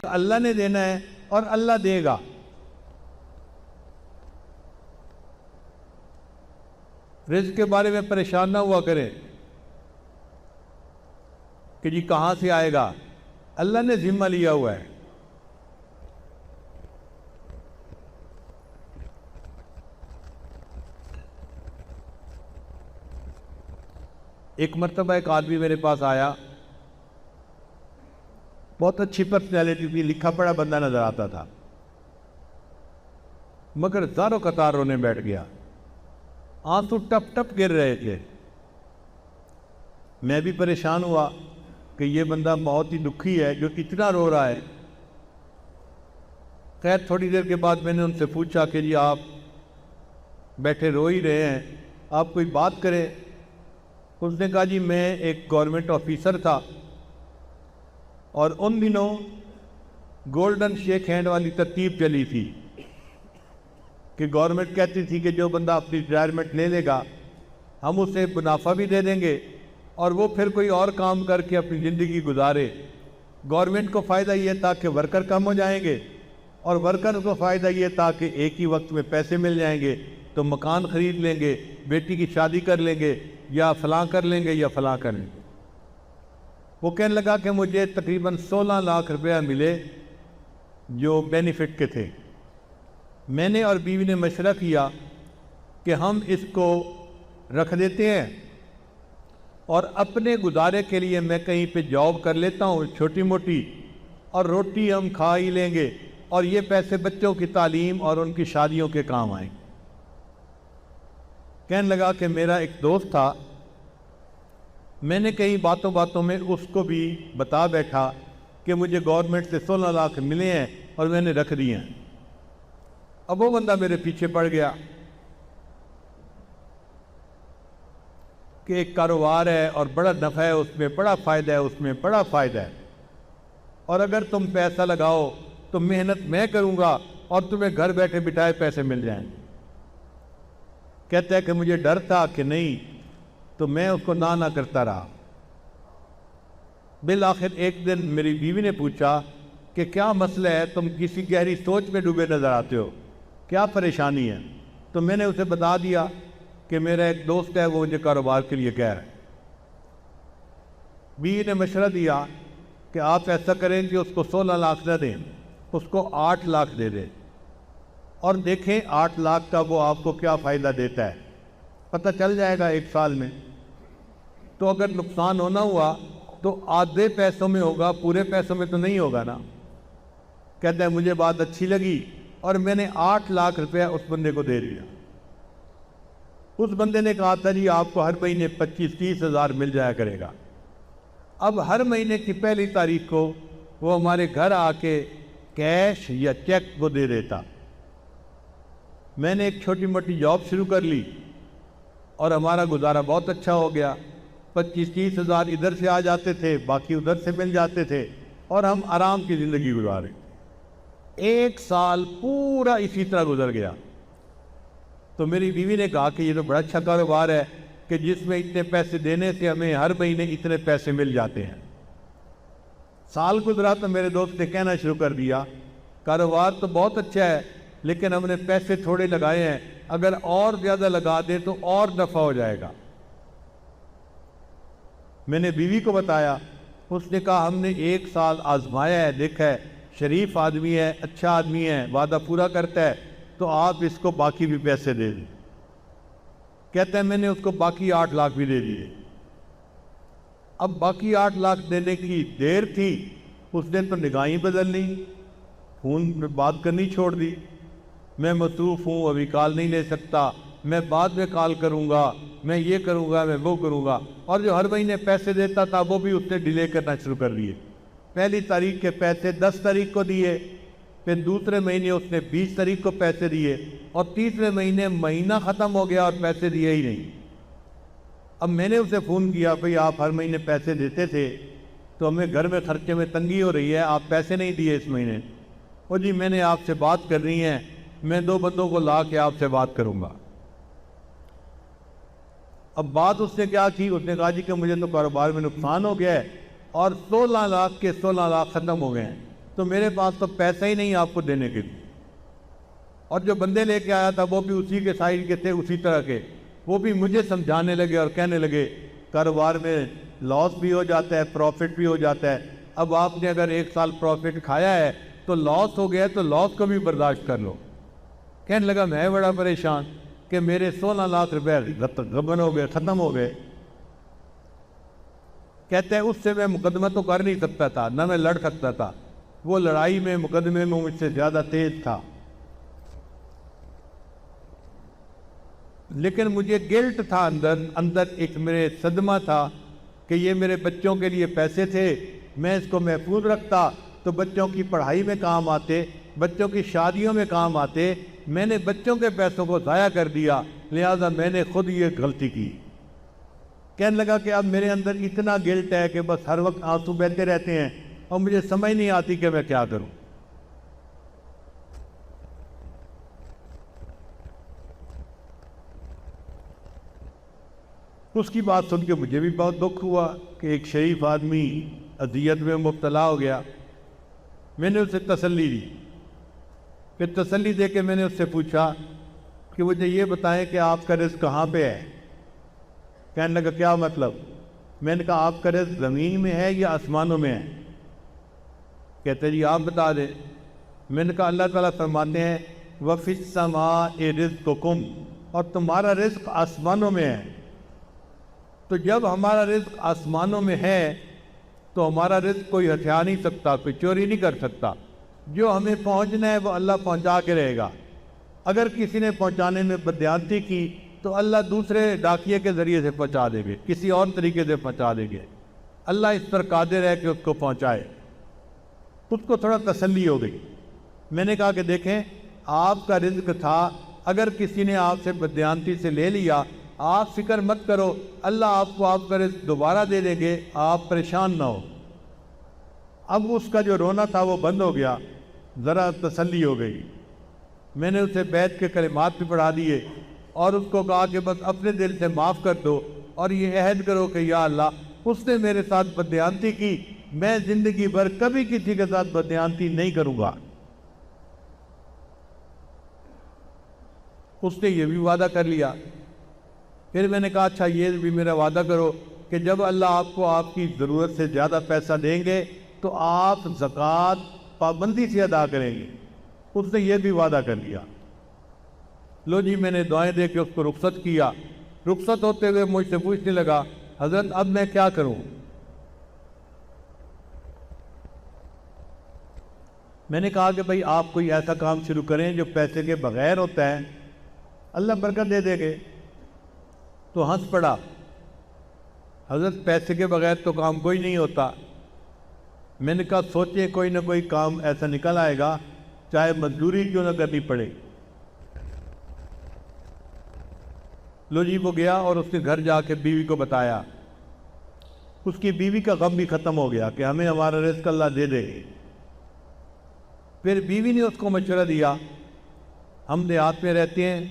رزق اللہ نے دینا ہے اور اللہ دے گا۔ رزق کے بارے میں پریشان نہ ہوا کریں کہ جی کہاں سے آئے گا، اللہ نے ذمہ لیا ہوا ہے۔ ایک مرتبہ ایک آدمی میرے پاس آیا، بہت اچھی پرسنالٹی تھی، لکھا پڑھا بندہ نظر آتا تھا، مگر زاروں قطار رونے بیٹھ گیا، آنسو ٹپ ٹپ گر رہے تھے۔ میں بھی پریشان ہوا کہ یہ بندہ بہت ہی دکھی ہے جو اتنا رو رہا ہے۔ خیر تھوڑی دیر کے بعد میں نے ان سے پوچھا کہ جی آپ بیٹھے رو ہی رہے ہیں، آپ کوئی بات کریں۔ اس نے کہا جی میں ایک گورنمنٹ آفیسر تھا اور ان دنوں گولڈن شیک ہینڈ والی ترتیب چلی تھی کہ گورنمنٹ کہتی تھی کہ جو بندہ اپنی ریٹائرمنٹ لے لے گا ہم اسے منافع بھی دے دیں گے اور وہ پھر کوئی اور کام کر کے اپنی زندگی گزارے۔ گورنمنٹ کو فائدہ یہ تھا کہ ورکر کم ہو جائیں گے اور ورکر کو فائدہ یہ تھا کہ ایک ہی وقت میں پیسے مل جائیں گے تو مکان خرید لیں گے، بیٹی کی شادی کر لیں گے، یا فلاں کر لیں گے یا فلاں کر لیں گے۔ وہ کہنے لگا کہ مجھے تقریباً 16 لاکھ روپیہ ملے جو بینیفٹ کے تھے۔ میں نے اور بیوی نے مشورہ کیا کہ ہم اس کو رکھ دیتے ہیں اور اپنے گزارے کے لیے میں کہیں پہ جاب کر لیتا ہوں چھوٹی موٹی، اور روٹی ہم کھا ہی لیں گے اور یہ پیسے بچوں کی تعلیم اور ان کی شادیوں کے کام آئیں گے۔ کہنے لگا کہ میرا ایک دوست تھا، میں نے کئی باتوں باتوں میں اس کو بھی بتا بیٹھا کہ مجھے گورنمنٹ سے 16 لاکھ ملے ہیں اور میں نے رکھ دیے ہیں۔ اب وہ بندہ میرے پیچھے پڑ گیا کہ ایک کاروبار ہے اور بڑا نفع ہے، اس میں بڑا فائدہ ہے، اس میں بڑا فائدہ ہے، اور اگر تم پیسہ لگاؤ تو محنت میں کروں گا اور تمہیں گھر بیٹھے بٹھائے پیسے مل جائیں گے۔ کہتا ہے کہ مجھے ڈر تھا کہ نہیں، تو میں اس کو نہ کرتا رہا۔ بالآخر ایک دن میری بیوی نے پوچھا کہ کیا مسئلہ ہے، تم کسی گہری سوچ میں ڈوبے نظر آتے ہو، کیا پریشانی ہے؟ تو میں نے اسے بتا دیا کہ میرا ایک دوست ہے، وہ مجھے کاروبار کے لیے کہہ رہا ہے۔ بیوی نے مشورہ دیا کہ آپ ایسا کریں کہ اس کو 16 لاکھ نہ دیں، اس کو 8 لاکھ دے دیں اور دیکھیں 8 لاکھ کا وہ آپ کو کیا فائدہ دیتا ہے، پتہ چل جائے گا 1 سال میں۔ تو اگر نقصان ہونا ہوا تو آدھے پیسوں میں ہوگا، پورے پیسوں میں تو نہیں ہوگا نا۔ کہتا ہے مجھے بات اچھی لگی اور میں نے 8 لاکھ روپیہ اس بندے کو دے دیا۔ اس بندے نے کہا تھا جی آپ کو ہر مہینے 25-30 ہزار مل جایا کرے گا۔ اب ہر مہینے کی پہلی تاریخ کو وہ ہمارے گھر آ کے کیش یا چیک وہ دے دیتا۔ میں نے ایک چھوٹی موٹی جاب شروع کر لی اور ہمارا گزارا بہت اچھا ہو گیا۔ 25-30 ہزار ادھر سے آ جاتے تھے، باقی ادھر سے مل جاتے تھے اور ہم آرام کی زندگی گزارے۔ 1 سال پورا اسی طرح گزر گیا۔ تو میری بیوی نے کہا کہ یہ تو بڑا اچھا کاروبار ہے کہ جس میں اتنے پیسے دینے سے ہمیں ہر مہینے اتنے پیسے مل جاتے ہیں۔ سال گزرا تو میرے دوست نے کہنا شروع کر دیا کاروبار تو بہت اچھا ہے لیکن ہم نے پیسے تھوڑے لگائے ہیں، اگر اور زیادہ لگا دیں تو اور نفع ہو جائے گا۔ میں نے بیوی کو بتایا، اس نے کہا ہم نے 1 سال آزمایا ہے، دیکھا ہے شریف آدمی ہے، اچھا آدمی ہے، وعدہ پورا کرتا ہے، تو آپ اس کو باقی بھی پیسے دے دیں۔ کہتا ہے میں نے اس کو باقی 8 لاکھ بھی دے دیے۔ اب باقی 8 لاکھ دینے کی دیر تھی، اس نے تو نگاہیں بدل لی، فون میں بات کرنی چھوڑ دی، میں مصروف ہوں ابھی کال نہیں لے سکتا، میں بعد میں کال کروں گا، میں یہ کروں گا، میں وہ کروں گا، اور جو ہر مہینے پیسے دیتا تھا وہ بھی اس نے ڈیلے کرنا شروع کر دیے۔ پہلی تاریخ کے پیسے 10 تاریخ کو دیے، پھر دوسرے مہینے اس نے 20 تاریخ کو پیسے دیے، اور تیسرے مہینے مہینہ ختم ہو گیا اور پیسے دیے ہی نہیں۔ اب میں نے اسے فون کیا، بھئی آپ ہر مہینے پیسے دیتے تھے تو ہمیں گھر میں خرچے میں تنگی ہو رہی ہے، آپ پیسے نہیں دیے اس مہینے۔ وہ جی میں نے آپ سے بات کرنی ہے، میں 2 بندوں کو لا کے آپ سے بات کروں گا۔ اب بات اس نے کیا کی، اس نے کہا جی کہ مجھے تو کاروبار میں نقصان ہو گیا ہے اور 16 لاکھ کے 16 لاکھ ختم ہو گئے ہیں، تو میرے پاس تو پیسہ ہی نہیں آپ کو دینے کے لیے۔ اور جو بندے لے کے آیا تھا وہ بھی اسی کے سائز کے تھے، اسی طرح کے، وہ بھی مجھے سمجھانے لگے اور کہنے لگے کاروبار میں لاس بھی ہو جاتا ہے، پروفٹ بھی ہو جاتا ہے، اب آپ نے اگر 1 سال پروفٹ کھایا ہے تو لاس ہو گیا تو لاس کو بھی برداشت کر لو۔ کہنے لگا میں بڑا پریشان کہ میرے 16 لاکھ روپے غبن ہو گئے، ختم ہو گئے۔ کہتے ہیں اس سے میں مقدمہ تو کر نہیں سکتا تھا، نہ میں لڑ سکتا تھا، وہ لڑائی میں مقدمے میں مجھ سے زیادہ تیز تھا، لیکن مجھے گلٹ تھا اندر ایک میرے صدمہ تھا کہ یہ میرے بچوں کے لیے پیسے تھے، میں اس کو محفوظ رکھتا تو بچوں کی پڑھائی میں کام آتے، بچوں کی شادیوں میں کام آتے، میں نے بچوں کے پیسوں کو ضائع کر دیا، لہذا میں نے خود یہ غلطی کی۔ کہنے لگا کہ اب میرے اندر اتنا گلٹ ہے کہ بس ہر وقت آنسو بہتے رہتے ہیں اور مجھے سمجھ نہیں آتی کہ میں کیا کروں۔ اس کی بات سن کے مجھے بھی بہت دکھ ہوا کہ ایک شریف آدمی اذیت میں مبتلا ہو گیا۔ میں نے اسے تسلی دی، پھر تسلی دے کے میں نے اس سے پوچھا کہ مجھے یہ بتائیں کہ آپ کا رزق کہاں پہ ہے؟ کہنے لگا کیا مطلب؟ میں نے کہا آپ کا رزق زمین میں ہے یا آسمانوں میں ہے؟ کہتے جی آپ بتا دیں۔ میں نے کہا اللہ تعالیٰ فرماتے ہیں وَفِي السَّمَاءِ رِزْقُكُمْ، اور تمہارا رزق آسمانوں میں ہے۔ تو جب ہمارا رزق آسمانوں میں ہے تو ہمارا رزق کوئی ہتھیار نہیں سکتا، کوئی چوری نہیں کر سکتا، جو ہمیں پہنچنا ہے وہ اللہ پہنچا کے رہے گا۔ اگر کسی نے پہنچانے میں بددیانتی کی تو اللہ دوسرے ڈاکیے کے ذریعے سے پہنچا دیں گے، کسی اور طریقے سے پہنچا دیں گے، اللہ اس پر قادر ہے کہ اس کو پہنچائے۔ اس کو تھوڑا تسلی ہو گئی۔ میں نے کہا کہ دیکھیں آپ کا رزق تھا، اگر کسی نے آپ سے بددیانتی سے لے لیا آپ فکر مت کرو، اللہ آپ کو آپ کا رزق دوبارہ دے دیں گے، آپ پریشان نہ ہو۔ اب اس کا جو رونا تھا وہ بند ہو گیا، ذرا تسلی ہو گئی۔ میں نے اسے بیعت کے کلمات بھی پڑھا دیے اور اس کو کہا کہ بس اپنے دل سے معاف کر دو اور یہ عہد کرو کہ یا اللہ اس نے میرے ساتھ بددیانتی کی، میں زندگی بھر کبھی کسی کے ساتھ بددیانتی نہیں کروں گا۔ اس نے یہ بھی وعدہ کر لیا۔ پھر میں نے کہا اچھا یہ بھی میرا وعدہ کرو کہ جب اللہ آپ کو آپ کی ضرورت سے زیادہ پیسہ دیں گے تو آپ زکوٰۃ پابندی سے ادا کریں گے۔ اس نے یہ بھی وعدہ کر لیا۔ لو جی میں نے دعائیں دے کے اس کو رخصت کیا۔ رخصت ہوتے ہوئے مجھ سے پوچھنے لگا حضرت اب میں کیا کروں؟ میں نے کہا کہ بھائی آپ کوئی ایسا کام شروع کریں جو پیسے کے بغیر ہوتا ہے، اللہ برکت دے دے گے۔ تو ہنس پڑا، حضرت پیسے کے بغیر تو کام کوئی نہیں ہوتا۔ میں نے کہا سوچیں کوئی نہ کوئی کام ایسا نکل آئے گا چاہے مزدوری کیوں نہ کرنی پڑے۔ لو جی وہ گیا اور اس نے گھر جا کے بیوی کو بتایا۔ اس کی بیوی کا غم بھی ختم ہو گیا کہ ہمیں ہمارا رزق اللہ دے دے گی۔ پھر بیوی نے اس کو مشورہ دیا، ہم دیہات میں رہتے ہیں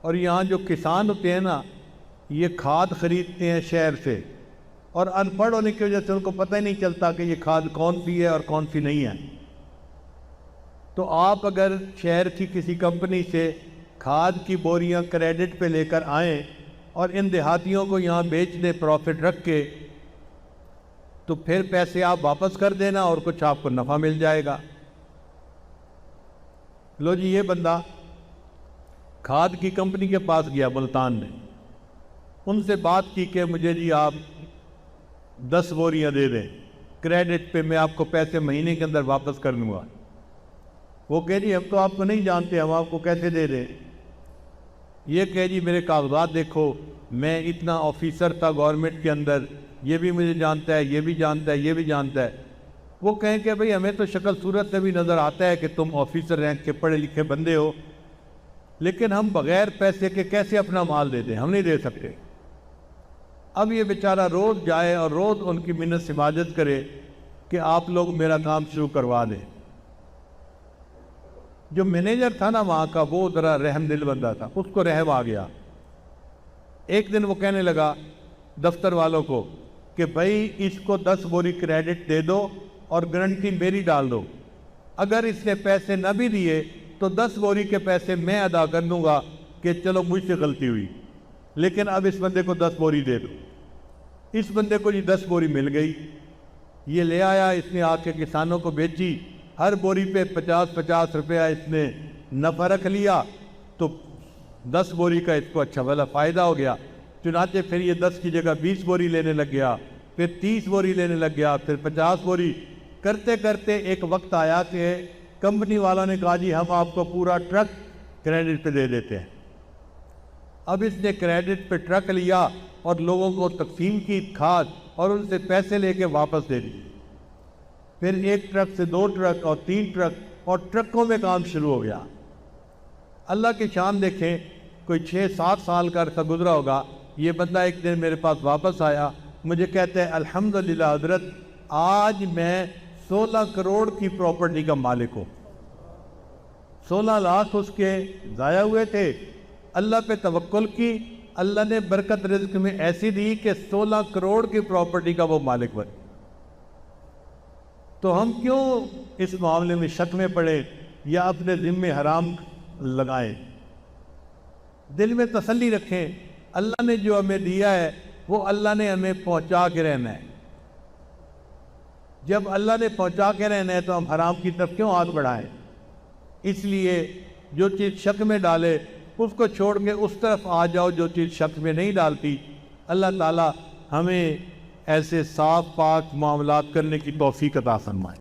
اور یہاں جو کسان ہوتے ہیں نا یہ کھاد خریدتے ہیں شہر سے، اور ان پڑھ ہونے کی وجہ سے ان کو پتہ ہی نہیں چلتا کہ یہ کھاد کون سی ہے اور کون سی نہیں ہے۔ تو آپ اگر شہر کی کسی کمپنی سے کھاد کی بوریاں کریڈٹ پہ لے کر آئیں اور ان دیہاتیوں کو یہاں بیچ دیں پروفٹ رکھ کے، تو پھر پیسے آپ واپس کر دینا اور کچھ آپ کو نفع مل جائے گا۔ لو جی یہ بندہ کھاد کی کمپنی کے پاس گیا ملتان میں، ان سے بات کی کہ مجھے جی آپ 10 بوریاں دے دیں کریڈٹ پہ، میں آپ کو پیسے مہینے کے اندر واپس کر دوں گا۔ وہ کہہ جی ہم تو آپ کو نہیں جانتے، ہم آپ کو کیسے دے دیں؟ یہ کہہ جی میرے کاغذات دیکھو، میں اتنا آفیسر تھا گورنمنٹ کے اندر، یہ بھی مجھے جانتا ہے، یہ بھی جانتا ہے، یہ بھی جانتا ہے۔ وہ کہیں کہ بھئی ہمیں تو شکل صورت سے بھی نظر آتا ہے کہ تم آفیسر رینک کے پڑھے لکھے بندے ہو، لیکن ہم بغیر پیسے کے کیسے اپنا مال دے دیں؟ ہم نہیں دے سکتے۔ اب یہ بیچارہ روز جائے اور روز ان کی منت سماجت کرے کہ آپ لوگ میرا کام شروع کروا دیں۔ جو مینیجر تھا نا وہاں کا وہ ذرا رحم دل بندہ تھا، اس کو رحم آ گیا۔ ایک دن وہ کہنے لگا دفتر والوں کو کہ بھائی اس کو 10 بوری کریڈٹ دے دو اور گارنٹی میری ڈال دو اگر اس نے پیسے نہ بھی دیے تو 10 بوری کے پیسے میں ادا کر دوں گا کہ چلو مجھ سے غلطی ہوئی، لیکن اب اس بندے کو 10 بوری دے دو۔ اس بندے کو 10 بوری مل گئی، یہ لے آیا، اس نے آ کے کسانوں کو بیچی، ہر بوری پہ 50 روپیہ اس نے نفع رکھ لیا، تو 10 بوری کا اس کو اچھا بھلا فائدہ ہو گیا۔ چنانچہ پھر یہ 10 کی جگہ 20 بوری لینے لگ گیا، پھر 30 بوری لینے لگ گیا، پھر 50 بوری، کرتے کرتے ایک وقت آیا کہ کمپنی والوں نے کہا جی ہم آپ کو پورا ٹرک کریڈٹ پہ دے دیتے ہیں۔ اب اس نے کریڈٹ پہ ٹرک لیا اور لوگوں کو تقسیم کی کھاد اور ان سے پیسے لے کے واپس دے دی۔ پھر 1 ٹرک سے 2 ٹرک اور 3 ٹرک اور ٹرکوں میں کام شروع ہو گیا۔ اللہ کی شان دیکھیں، کوئی 6-7 سال کا عرصہ گزرا ہوگا، یہ بندہ ایک دن میرے پاس واپس آیا، مجھے کہتے ہیں الحمدللہ حضرت آج میں 16 کروڑ کی پراپرٹی کا مالک ہوں۔ 16 لاکھ اس کے ضائع ہوئے تھے، اللہ پہ توکل کی، اللہ نے برکت رزق میں ایسی دی کہ 16 کروڑ کی پراپرٹی کا وہ مالک بن۔ تو ہم کیوں اس معاملے میں شک میں پڑے یا اپنے ذمے حرام لگائیں؟ دل میں تسلی رکھیں، اللہ نے جو ہمیں دیا ہے وہ اللہ نے ہمیں پہنچا کے رہنا ہے۔ جب اللہ نے پہنچا کے رہنا ہے تو ہم حرام کی طرف کیوں ہاتھ بڑھائیں؟ اس لیے جو چیز شک میں ڈالے اس کو چھوڑ کے اس طرف آ جاؤ جو چیز شک میں نہیں ڈالتی۔ اللہ تعالی ہمیں ایسے صاف پاک معاملات کرنے کی توفیق عطا فرمائے۔